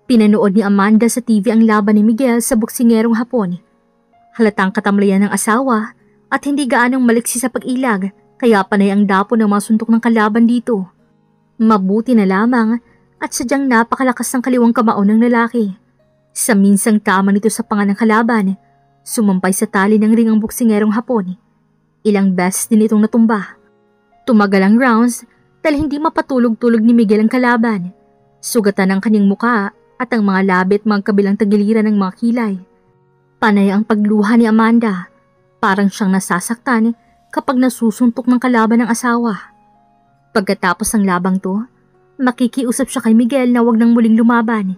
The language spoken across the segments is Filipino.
Pinanood ni Amanda sa TV ang laban ni Miguel sa boksingerong Hapon. Halatang katamlayan ng asawa at hindi gaanong maliksi sa pag-ilag kaya panay ang dapo ng mga suntok ng kalaban dito. Mabuti na lamang at sadyang napakalakas ng kaliwang kamao ng lalaki. Sa minsang tama nito sa panga ng kalaban, sumampay sa tali ng ring ang boksingerong Hapon. Ilang beses din itong natumba. Tumagal ang rounds dahil hindi mapatulog-tulog ni Miguel ang kalaban. Sugatan ang kanyang muka at ang mga labi at mga kabilang tagiliran ng mga kilay. Panay ang pagluha ni Amanda. Parang siyang nasasaktan kapag nasusuntok ng kalaban ng asawa. Pagkatapos ng labang to, makikiusap siya kay Miguel na wag nang muling lumaban.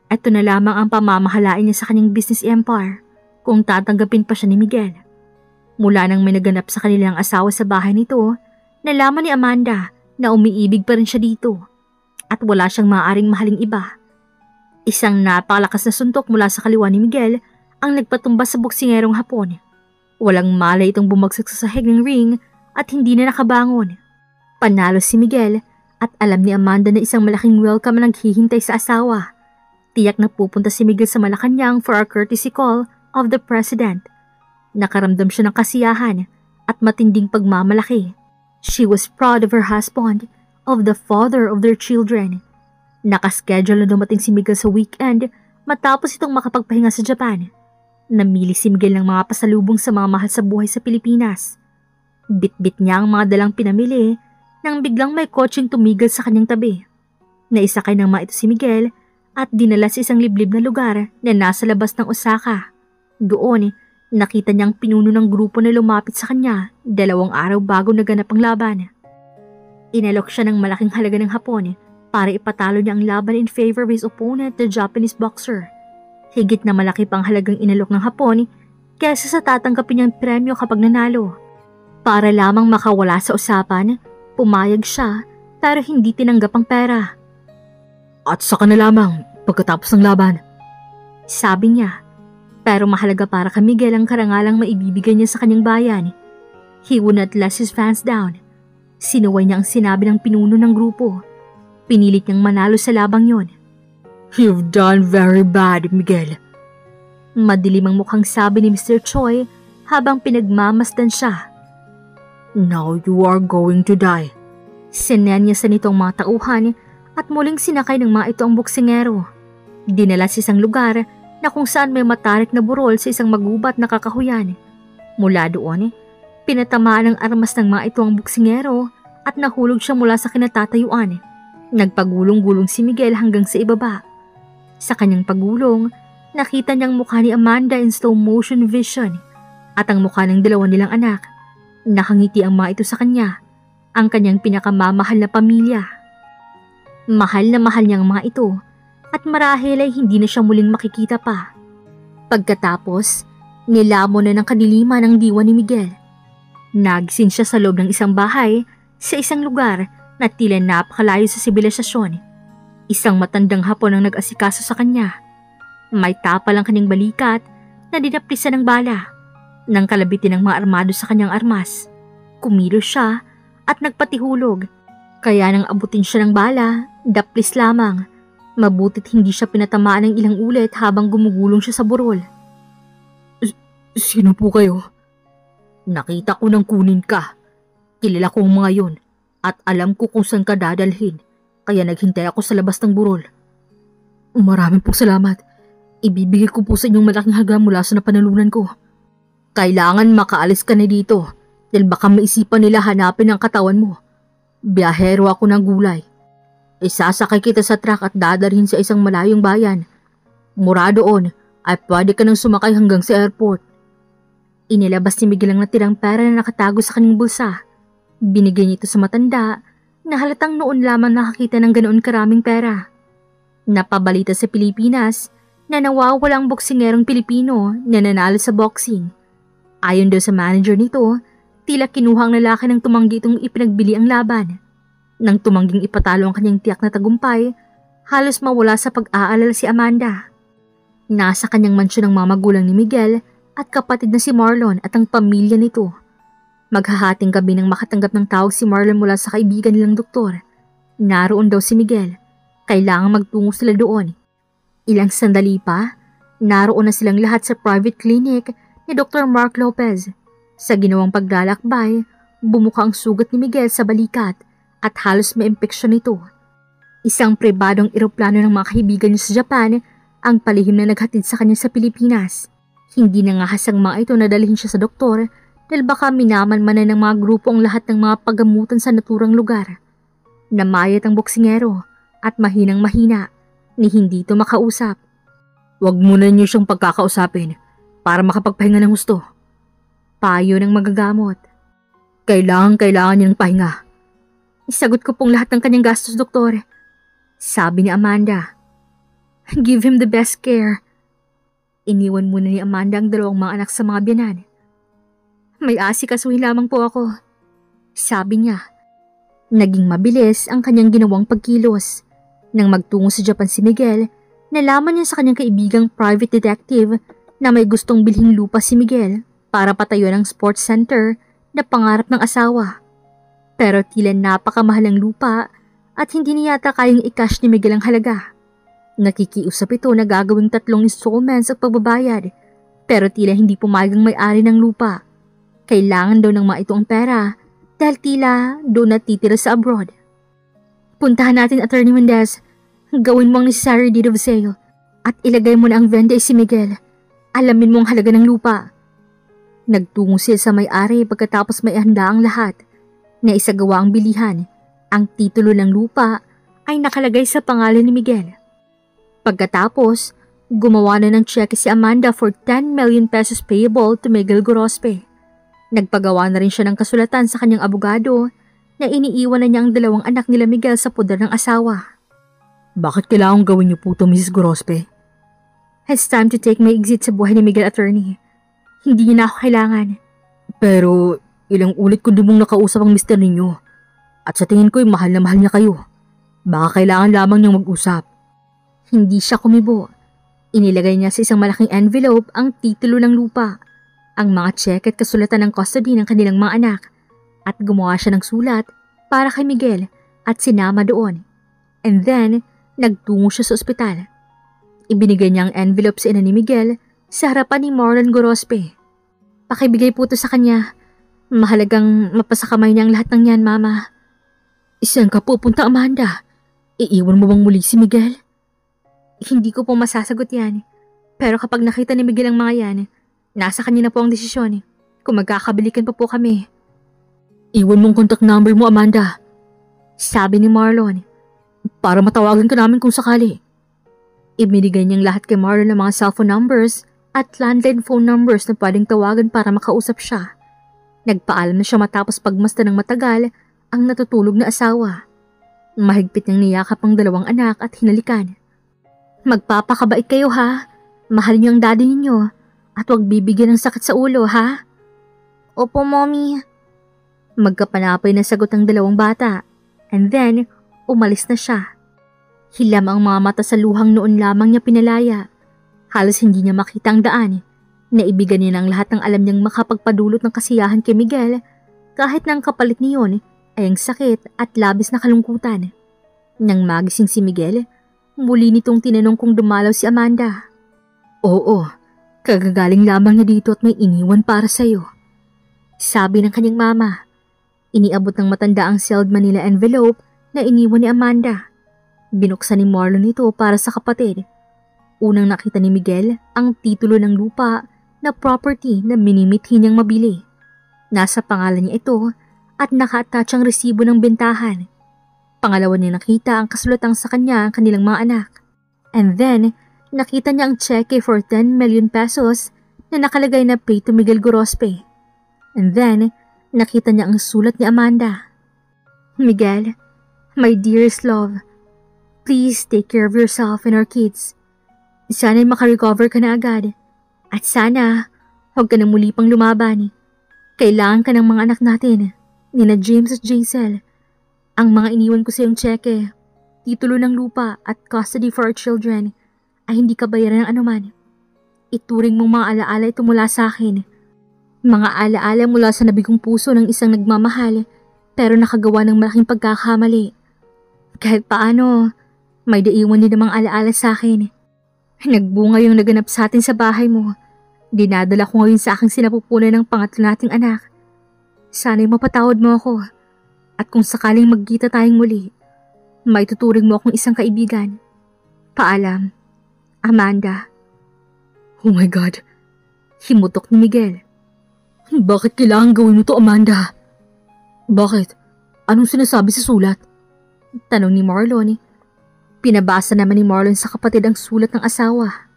Ito na lamang ang pamamahalain niya sa kanyang business empire kung tatanggapin pa siya ni Miguel. Mula nang may naganap sa kanilang asawa sa bahay nito, nalaman ni Amanda na umiibig pa rin siya dito at wala siyang maaaring mahaling iba. Isang napakalakas na suntok mula sa kaliwa ni Miguel ang nagpatumba sa boksingerong Hapon. Walang malay itong bumagsak sa sahig ng ring at hindi na nakabangon. Panalo si Miguel at alam ni Amanda na isang malaking welcome ang naghihintay sa asawa. Tiyak na pupunta si Miguel sa Malacanang for a courtesy call of the president. Nakaramdam siya ng kasiyahan at matinding pagmamalaki. She was proud of her husband, of the father of their children. Nakaschedule na dumating si Miguel sa weekend matapos itong makapagpahinga sa Japan. Namili si Miguel ng mga pasalubong sa mga mahal sa buhay sa Pilipinas. Bit-bit niya ang mga dalang pinamili nang biglang may kotseng tumigil sa kanyang tabi. Naisakay ng mga ito si Miguel at dinala sa isang liblib na lugar na nasa labas ng Osaka. Doon, nakita niyang pinuno ng grupo na lumapit sa kanya 2 araw bago naganap ang laban. Inalok siya ng malaking halaga ng Hapon para ipatalo niya ang laban in favor of his opponent, the Japanese boxer. Higit na malaki pang halagang inalok ng Hapon kaysa sa tatanggapin niyang premyo kapag nanalo. Para lamang makawala sa usapan, pumayag siya pero hindi tinanggap ang pera. At saka na lamang pagkatapos ng laban, sabi niya. Pero mahalaga para kay Miguel ang karangalang maibibigay niya sa kanyang bayan. He would not let his fans down. Sinuway niya ang sinabi ng pinuno ng grupo. Pinilit niyang manalo sa labang yon. You've done very bad, Miguel. Madilim ang mukhang sabi ni Mr. Choi habang pinagmamasdan siya. Now you are going to die. Sinenyasan nitong mga tauhan at muling sinakay ng mga ito ang boksingero. Dinala sa isang lugar na kung saan may matarik na burol sa isang magubat na kakahuyan. Mula doon, pinatamaan ng armas ng mga ito ang boksingero at nahulog siya mula sa kinatatayuan. Nagpagulong-gulong si Miguel hanggang sa ibaba. Sa kanyang pagulong, nakita niyang mukha ni Amanda in slow motion vision at ang mukha ng 2 nilang anak. Nakangiti ang mga ito sa kanya, ang kanyang pinakamamahal na pamilya. Mahal na mahal niyang mga ito at marahil ay hindi na siya muling makikita pa. Pagkatapos, nilamon na ng kadiliman ang diwa ni Miguel. Nagising siya sa loob ng isang bahay sa isang lugar na tila napakalayo sa sibilisasyon. Isang matandang Hapon ang nag-asikaso sa kanya. May tapal ang kanyang balikat na dinaplisan ng bala. Nang kalabitin ng mga armado sa kanyang armas, kumilos siya at nagpatihulog. Kaya nang abutin siya ng bala, daplis lamang. Mabutit hindi siya pinatamaan ng ilang ulit habang gumugulong siya sa burol. Sino po kayo? Nakita ko nang kunin ka. Kilala ko ang mga yon at alam ko kung saan ka dadalhin. Kaya naghintay ako sa labas ng burol. Maraming po salamat. Ibibigay ko po sa inyong malaking halaga mula sa napanalunan ko. Kailangan makaalis ka na dito dahil baka maisipan nila hanapin ang katawan mo. Biyahero ako ng gulay. Isasakay kita sa truck at dadalhin sa isang malayong bayan. Mura doon ay pwede ka nang sumakay hanggang sa airport. Inilabas ni Miguel ang natirang pera na nakatago sa kanyang bulsa. Binigay niya ito sa matanda na halatang noon lamang nakakita ng ganoon karaming pera. Napabalita sa Pilipinas na nawawala ang boksingerong Pilipino na nanalo sa boxing. Ayon daw sa manager nito, tila kinuha ang lalaki ng tumanggi itong ipinagbili ang laban. Nang tumangging ipatalo ang kanyang tiyak na tagumpay, halos mawala sa pag-aalala si Amanda. Nasa kanyang mansyon ang mga magulang ni Miguel at kapatid na si Marlon at ang pamilya nito. Maghahating gabi nang makatanggap ng tawag si Marlon mula sa kaibigan nilang doktor. Naroon daw si Miguel. Kailangang magtungo sila doon. Ilang sandali pa, naroon na silang lahat sa private clinic ni Dr. Mark Lopez. Sa ginawang paglalakbay, bumuka ang sugat ni Miguel sa balikat at halos may impeksyon nito. Isang pribadong eroplano ng mga kaibigan niya sa Japan ang palihim na naghatid sa kanya sa Pilipinas. Hindi nangahas ang mga ito na dalhin siya sa doktor dahil baka minamanmanan ng mga grupo ang lahat ng mga paggamutan sa naturang lugar. Namayat ang boksingero at mahinang-mahina ni hindi ito makausap. Huwag muna niyo siyang pagkakausapin para makapagpahinga ng husto. Payo ng magagamot. Kailangan niya ng pahinga. Isagot ko pong lahat ng kanyang gastos, doktor. Sabi ni Amanda. Give him the best care. Iniwan muna ni Amanda ang dalawang mga anak sa mga biyanan. May asikasuhin lamang po ako. Sabi niya. Naging mabilis ang kanyang ginawang pagkilos. Nang magtungo sa Japan si Miguel, nalaman niya sa kanyang kaibigang private detective na may gustong bilhing lupa si Miguel para patayuan ang sports center na pangarap ng asawa. Pero tila napakamahal ang lupa at hindi niya yata kayang i-cash ni Miguel ang halaga. Nakikiusap ito na gagawing 3 installments at pagbabayad pero tila hindi pumayag ang may-ari ng lupa. Kailangan daw ng mga ito ang pera dahil tila doon natitira sa abroad. Puntahan natin, Attorney Mendez. Gawin mo ang necessary deed of sale at ilagay mo na ang vende si Miguel. Alamin mo ang halaga ng lupa. Nagtungo sila sa may-ari pagkatapos may handa ang lahat. Na isagawa ang bilihan. Ang titulo ng lupa ay nakalagay sa pangalan ni Miguel. Pagkatapos, gumawa na ng cheque si Amanda for 10 million pesos payable to Miguel Gorospe. Nagpagawa na rin siya ng kasulatan sa kanyang abogado na iniiwan na niya ang 2 anak nila Miguel sa poder ng asawa. Bakit kailangang gawin niyo po ito, Mrs. Gorospe? It's time to take my exit sa buhay ni Miguel, attorney. Hindi niya na ako kailangan. Pero ilang ulit ko din mong nakausap ang mister ninyo. At sa tingin ko'y mahal na mahal niya kayo. Baka kailangan lamang niyang mag-usap. Hindi siya kumibo. Inilagay niya sa isang malaking envelope ang titulo ng lupa, ang mga check at kasulatan ng custody ng kanilang mga anak. At gumawa siya ng sulat para kay Miguel at sinama doon. And then, nagtungo siya sa ospital. Ibinigay niya ang envelope sa ina ni Miguel sa harapan ni Marlon Gorospe. Pakibigay po ito sa kanya. Mahalagang mapasakamay niya ang lahat ng yan, Mama. Saan ka pupunta, Amanda? Iiwan mo bang muli si Miguel? Hindi ko po masasagot yan. Pero kapag nakita ni Miguel ang mga yan, nasa kanya na po ang desisyon kung magkakabilikan pa po kami. Iwan mong contact number mo, Amanda. Sabi ni Marlon. Para matawagan ka namin kung sakali. Ibinigay niyang lahat kay Marlon ng mga cellphone numbers at landline phone numbers na pwedeng tawagan para makausap siya. Nagpaalam na siya matapos pagmasta ng matagal ang natutulog na asawa. Mahigpit niyang niyakap ang 2 anak at hinalikan. Magpapakabait kayo ha. Mahal niyo ang daddy ninyo at huwag bibigyan ng sakit sa ulo ha. Opo, Mommy. Magkapanapay na sagot ang 2 bata. And then, umalis na siya. Hilam ang mga mata sa luhang noon lamang niya pinalaya. Halos hindi niya makita ang daan. Naibigan niya ng lahat ng alam niyang makapagpadulot ng kasiyahan kay Miguel kahit na ang kapalit niyon ay ang sakit at labis na kalungkutan. Nang magising si Miguel, muli nitong tinanong kung dumalaw si Amanda. Oo, kagagaling lamang niya dito at may iniwan para sa'yo. Sabi ng kanyang mama. Iniabot ng matanda ang sealed manila envelope na iniwan ni Amanda. Binuksan ni Marlon ito para sa kapatid. Unang nakita ni Miguel ang titulo ng lupa na property na minimithi niyang mabili. Nasa pangalan niya ito at naka-attach ang resibo ng bentahan. Pangalawa niya nakita ang kasulatang sa kanya ang kanilang mga anak. And then, nakita niya ang cheque for 10 million pesos na nakalagay na pay to Miguel Gorospe. And then, nakita niya ang sulat ni Amanda. Miguel, my dearest love, please take care of yourself and our kids. Sana'y makarecover ka na agad. At sana, huwag ka na muli pang lumaban. Kailangan ka ng mga anak natin, nina James at Jaisel. Ang mga iniwan ko sa iyong cheque, titulo ng lupa at custody for our children ay hindi ka bayaran ng anuman. Ituring mong mga alaala ito mula sa akin. Mga alaala mula sa nabigong puso ng isang nagmamahal pero nakagawa ng malaking pagkakamali. Kahit paano, may daiwan din namang alaala sa akin. Nagbunga yung naganap sa atin sa bahay mo. Dinadala ko ngayon sa aking sinapupunan ng pangatlo nating anak. Sana'y mapatawad mo ako. At kung sakaling magkita tayong muli, maituturing mo akong isang kaibigan. Paalam, Amanda. Oh my God, himutok ni Miguel. Bakit kailangan gawin mo to, Amanda? Bakit? Anong sinasabi sa sulat? Tanong ni Marlon. Pinabasa naman ni Marlon sa kapatid ang sulat ng asawa.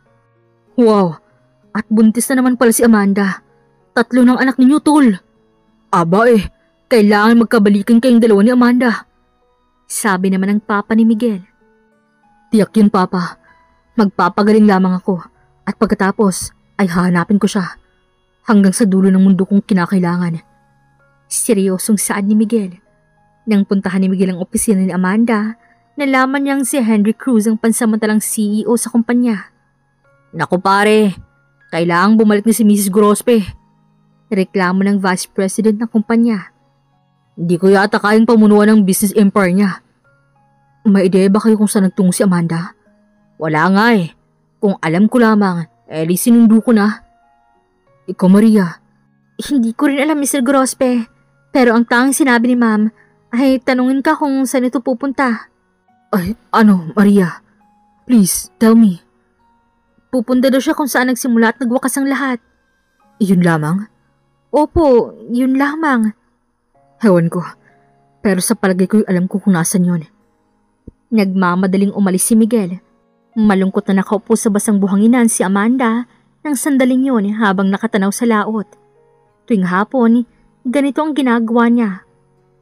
Wow, at buntis na naman pala si Amanda. 3 ng anak ninyo, tol. Aba kailangan magkabalikan kayong dalawa ni Amanda. Sabi naman ng papa ni Miguel. Tiyak yun, papa. Magpapagaling lamang ako at pagkatapos ay hahanapin ko siya hanggang sa dulo ng mundo kong kinakailangan. Seryosong saad ni Miguel. Nang puntahan ni Miguel ang opisina ni Amanda, nalaman niyang si Henry Cruz ang pansamantalang CEO sa kumpanya. Naku pare, kailangang bumalik na si Mrs. Grospe. Reklamo ng Vice President ng kumpanya. Di ko yata kayang pamunuan ng business empire niya. May ideya ba kayo kung saan nagtungo si Amanda? Wala nga Kung alam ko lamang, sinundo ko na. Ikaw, Maria. Hindi ko rin alam, Mr. Grospe. Pero ang tanging sinabi ni Ma'am ay tanungin ka kung saan ito pupunta. Ay, Maria? Please, tell me. Pupunta daw siya kung saan nagsimula at nagwakas ang lahat. Iyon lamang? Opo, yun lamang. Ewan ko, pero sa palagay ko alam ko kung nasan yun. Nagmamadaling umalis si Miguel. Malungkot na nakaupo sa basang buhanginan si Amanda nang sandaling yun habang nakatanaw sa laot. Tuwing hapon, ganito ang ginagawa niya.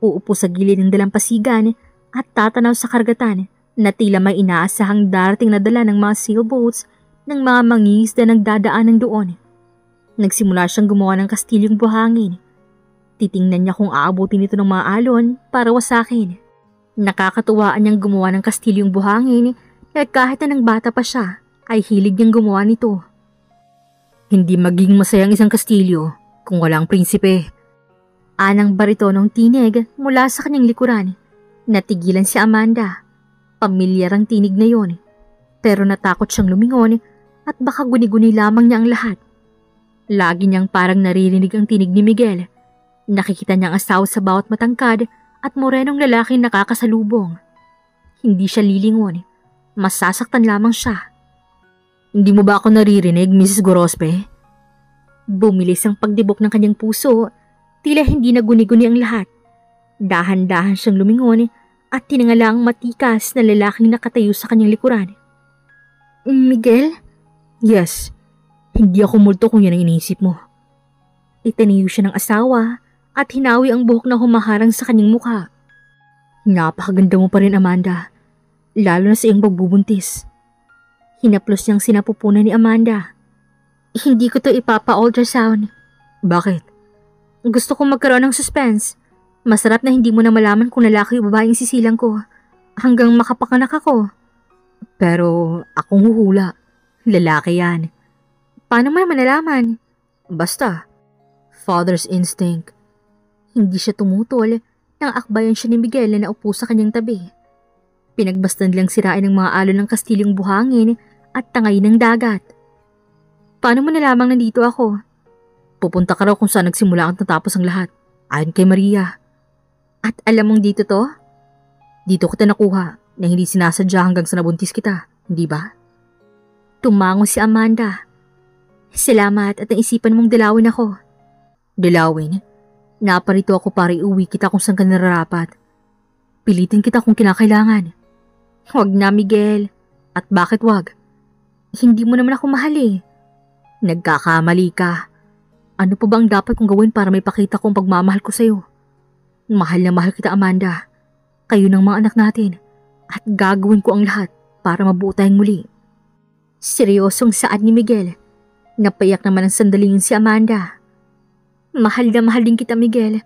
Uupo sa gilid ng dalampasigan at tatanaw sa karagatan na tila may inaasahang darating na dala ng mga sailboats ng mga mangingisda nagdadaanan doon. Nagsimula siyang gumawa ng kastilyong buhangin. Titingnan niya kung aabutin ito ng mga alon para wasakin. Nakakatuwaan niyang gumawa ng kastilyong buhangin at kahit na nang bata pa siya ay hilig niyang gumawa nito. Hindi maging masayang isang kastilyo kung walang prinsipe. Anang baritonong tinig mula sa kanyang likuran. Natigilan si Amanda. Pamilyar ang tinig na yon. Pero natakot siyang lumingon at baka guni-guni lamang niya ang lahat. Lagi niyang parang naririnig ang tinig ni Miguel. Nakikita niya ang asawa sa bawat matangkad at morenong lalaking nakakasalubong. Hindi siya lilingon. Masasaktan lamang siya. Hindi mo ba ako naririnig, Mrs. Gorospe? Bumilis ang pagdibok ng kanyang puso. Tila hindi na guni-guni ang lahat. Dahan-dahan siyang lumingon at tinangala ang matikas na lalaking nakatayo sa kanyang likuran. Miguel? Yes. Hindi ako multo kung yan ang iniisip mo. Itaniyo siya ng asawa at hinawi ang buhok na humaharang sa kanyang mukha. Napakaganda mo pa rin, Amanda. Lalo na sa iyong pagbubuntis. Hinaplos niyang sinapupunan ni Amanda. Hindi ko to ipapa-ultrasound. Bakit? Gusto kong magkaroon ng suspense. Masarap na hindi mo na malaman kung lalaki o babaeng sisilang ko hanggang makapanganak ako. Pero akong huhula. Lalaki yan. Paano mo manalaman? Basta. Father's instinct. Hindi siya tumutol nang akbayan siya ni Miguel na naupo sa kanyang tabi. Pinagbastan lang sirain ng mga alon ng kastilyong buhangin at tangay ng dagat. Paano mo nalamang nandito ako? Pupunta ka raw kung saan nagsimula at natapos ang lahat. Ayon kay Maria. At alam mong dito to? Dito kita nakuha na hindi sinasadya hanggang sa nabuntis kita, hindi ba? Tumango si Amanda. Salamat at naisipan mong dalawin ako. Dalawin? Naparito ako para iuwi kita kung saan ka nararapat. Pilitin kita kung kinakailangan. Huwag na, Miguel. At bakit wag? Hindi mo naman ako mahal eh. Nagkakamali ka. Ano pa bang dapat kong gawin para may pakita kong pagmamahal ko sa'yo? Mahal na mahal kita, Amanda. Kayo ng mga anak natin. At gagawin ko ang lahat para mabuo tayong muli. Seryosong saad ni Miguel. Napayak naman ang sandaling si Amanda. Mahal na mahal din kita, Miguel.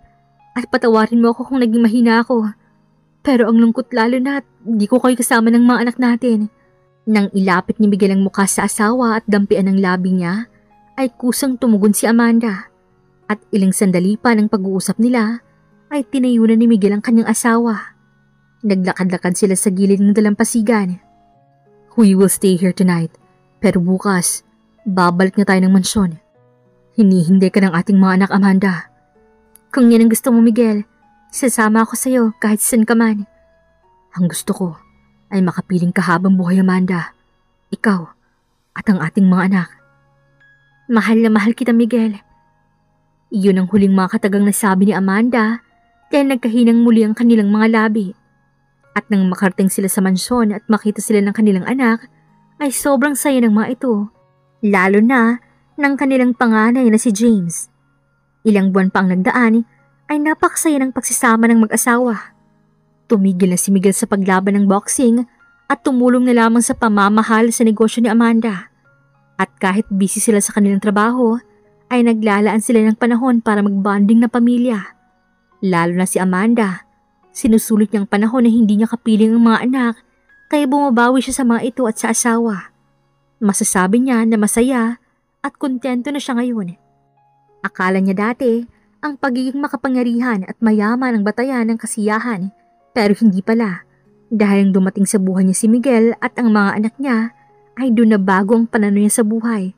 At patawarin mo ako kung naging mahina ako. Pero ang lungkot lalo na at di ko kayo kasama ng mga anak natin. Nang ilapit ni Miguel ang mukha sa asawa at dampian ang labi niya, ay kusang tumugon si Amanda. At ilang sandali pa ng pag-uusap nila, ay tinayunan ni Miguel ang kanyang asawa. Naglakad-lakad sila sa gilid ng dalampasigan. We will stay here tonight. Pero bukas, babalik na tayo ng mansyon. Hinihindi ka ng ating mga anak, Amanda. Kung yan ang gusto mo, Miguel, sasama ako sa'yo kahit saan ka man. Ang gusto ko ay makapiling ka habang buhay, Amanda. Ikaw at ang ating mga anak. Mahal na mahal kita, Miguel. Iyon ang huling mga katagang nasabi ni Amanda dahil nagkahinang muli ang kanilang mga labi. At nang makarating sila sa mansyon at makita sila ng kanilang anak, ay sobrang saya ng mga ito, lalo na ng kanilang panganay na si James. Ilang buwan pa ang nagdaan ay napakasaya ng pagsasama ng mag-asawa. Tumigil na si Miguel sa paglaban ng boxing at tumulong na lamang sa pamamahal sa negosyo ni Amanda. At kahit busy sila sa kanilang trabaho, ay naglalaan sila ng panahon para magbonding na pamilya. Lalo na si Amanda, sinusulit niyang panahon na hindi niya kapiling ang mga anak, kaya bumabawi siya sa mga ito at sa asawa. Masasabi niya na masaya at kontento na siya ngayon. Akala niya dati ang pagiging makapangyarihan at mayaman ang batayan ng kasiyahan, pero hindi pala. Dahil dumating sa buhay niya si Miguel at ang mga anak niya, ay doon na bago ang pananaw niya sa buhay.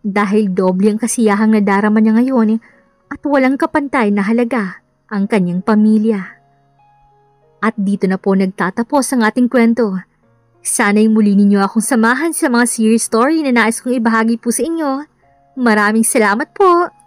Dahil doble ang kasiyahang nadarama niya ngayon at walang kapantay na halaga ang kanyang pamilya. At dito na po nagtatapos ang ating kwento. Sana'y muli ninyo akong samahan sa mga series story na nais kong ibahagi po sa inyo. Maraming salamat po!